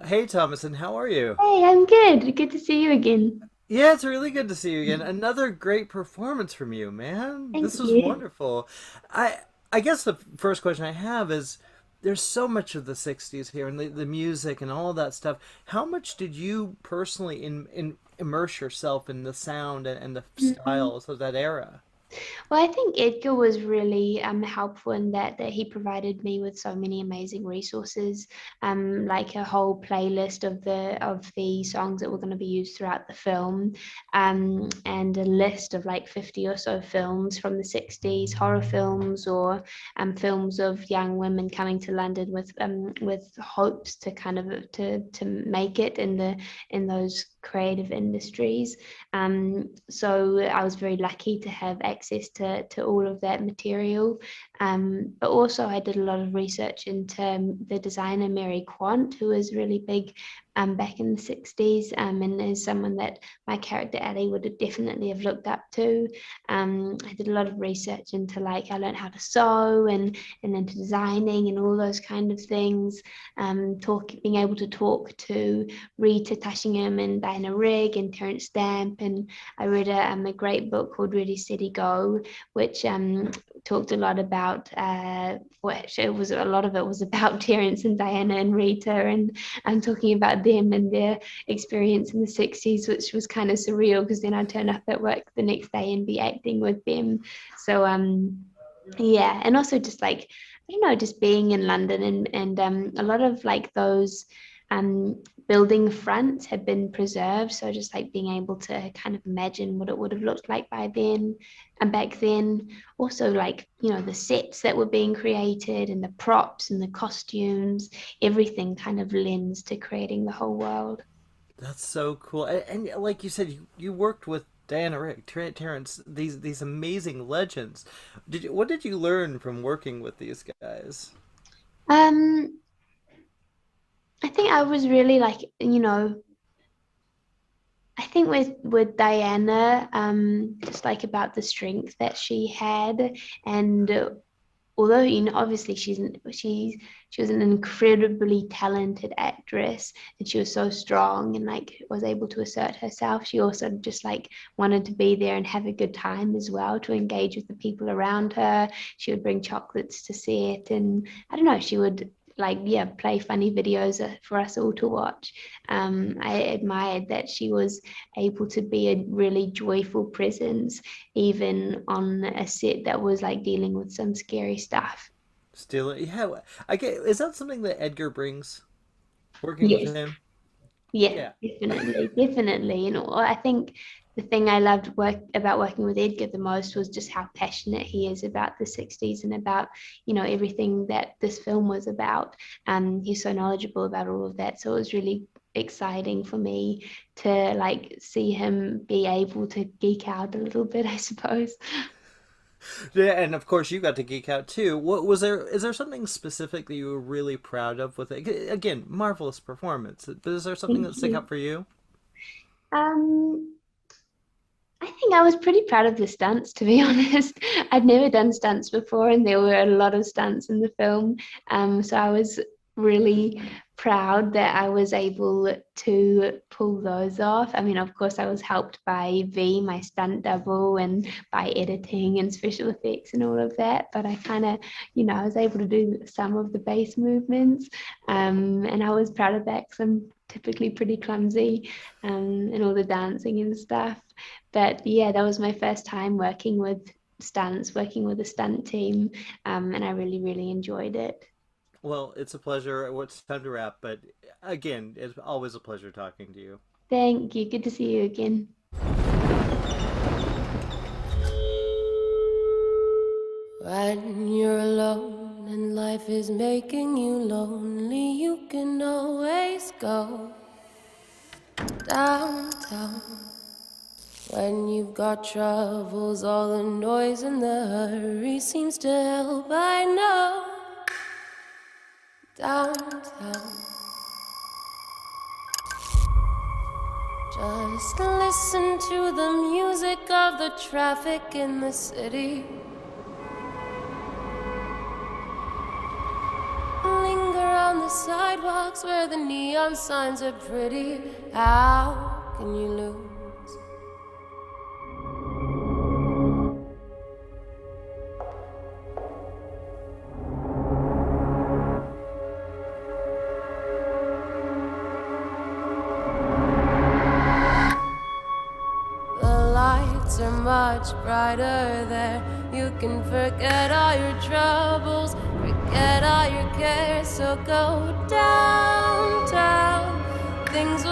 Hey, Thomasin, how are you? Hey, I'm good. Good to see you again. Yeah, it's really good to see you again. Another great performance from you, man. Thank This was you. wonderful. I I guess the first question I have is there's so much of the 60s here and the music and all that stuff. How much did you personally immerse yourself in the sound and the Mhm. styles of that era? Well, I think Edgar was really helpful in that he provided me with so many amazing resources, like a whole playlist of the songs that were going to be used throughout the film, and a list of like 50 or so films from the 60s, horror films or films of young women coming to London with hopes to kind of to make it in those creative industries. So I was very lucky to have access to all of that material. But also, I did a lot of research into the designer Mary Quant, who was really big back in the 60s, and is someone that my character Ellie would definitely have looked up to. I did a lot of research into like I learned how to sew and into designing and all those kind of things. Being able to talk to Rita Tashingham and Diana Rigg and Terence Stamp. And I read a great book called Ready, Steady, Go, which talked a lot about, which it was a lot of it was about Terence and Diana and Rita, and I'm talking about them and their experience in the 60s, which was kind of surreal because then I'd turn up at work the next day and be acting with them. So, yeah, and also just like I don't know, just being in London and a lot of like those um building fronts have been preserved. So just like being able to kind of imagine what it would have looked like by then and back then. Also like, the sets that were being created and the props and the costumes, everything kind of lends to creating the whole world. That's so cool. And like you said, you worked with Diana Rigg, Terrence, these amazing legends. What did you learn from working with these guys? Um, I think I was really like, I think with Diana, just like about the strength that she had, and although obviously she was an incredibly talented actress, and she was so strong and like was able to assert herself. She also just like wanted to be there and have a good time as well, to engage with the people around her. She would bring chocolates to see it, and I don't know, she would like yeah play funny videos for us all to watch. I admired that she was able to be a really joyful presence even on a set that was like dealing with some scary stuff. Still, yeah, I get. Is that something that Edgar brings working with Yes. him? Yeah, Yeah. definitely, definitely. And I think the thing I loved about working with Edgar the most was just how passionate he is about the 60s and about, everything that this film was about. He's so knowledgeable about all of that. So it was really exciting for me to like see him be able to geek out a little bit, I suppose. Yeah, and of course you got to geek out too. What was there? Is there something specific that you were really proud of with it? Again, marvelous performance. But is there something that Thank stick out you. for you? Um, I think I was pretty proud of the stunts, to be honest. I'd never done stunts before, and there were a lot of stunts in the film. So I was really proud that I was able to pull those off. I mean, of course, I was helped by V, my stunt double, and by editing and special effects and all of that. But I kind of, I was able to do some of the base movements, and I was proud of that because I'm typically pretty clumsy, and all the dancing and stuff. But yeah, that was my first time working with stunts, working with a stunt team, and I really, really enjoyed it. Well, it's a pleasure. It's time to wrap, but again, it's always a pleasure talking to you. Thank you. Good to see you again. When you're alone and life is making you lonely, you can always go downtown. When you've got troubles, all the noise and the hurry seems to help. I know downtown. Just listen to the music of the traffic in the city. Linger on the sidewalk. sidewalks where the neon signs are pretty. How can you lose? Are much brighter there. You can forget all your troubles, forget all your cares. So go downtown, things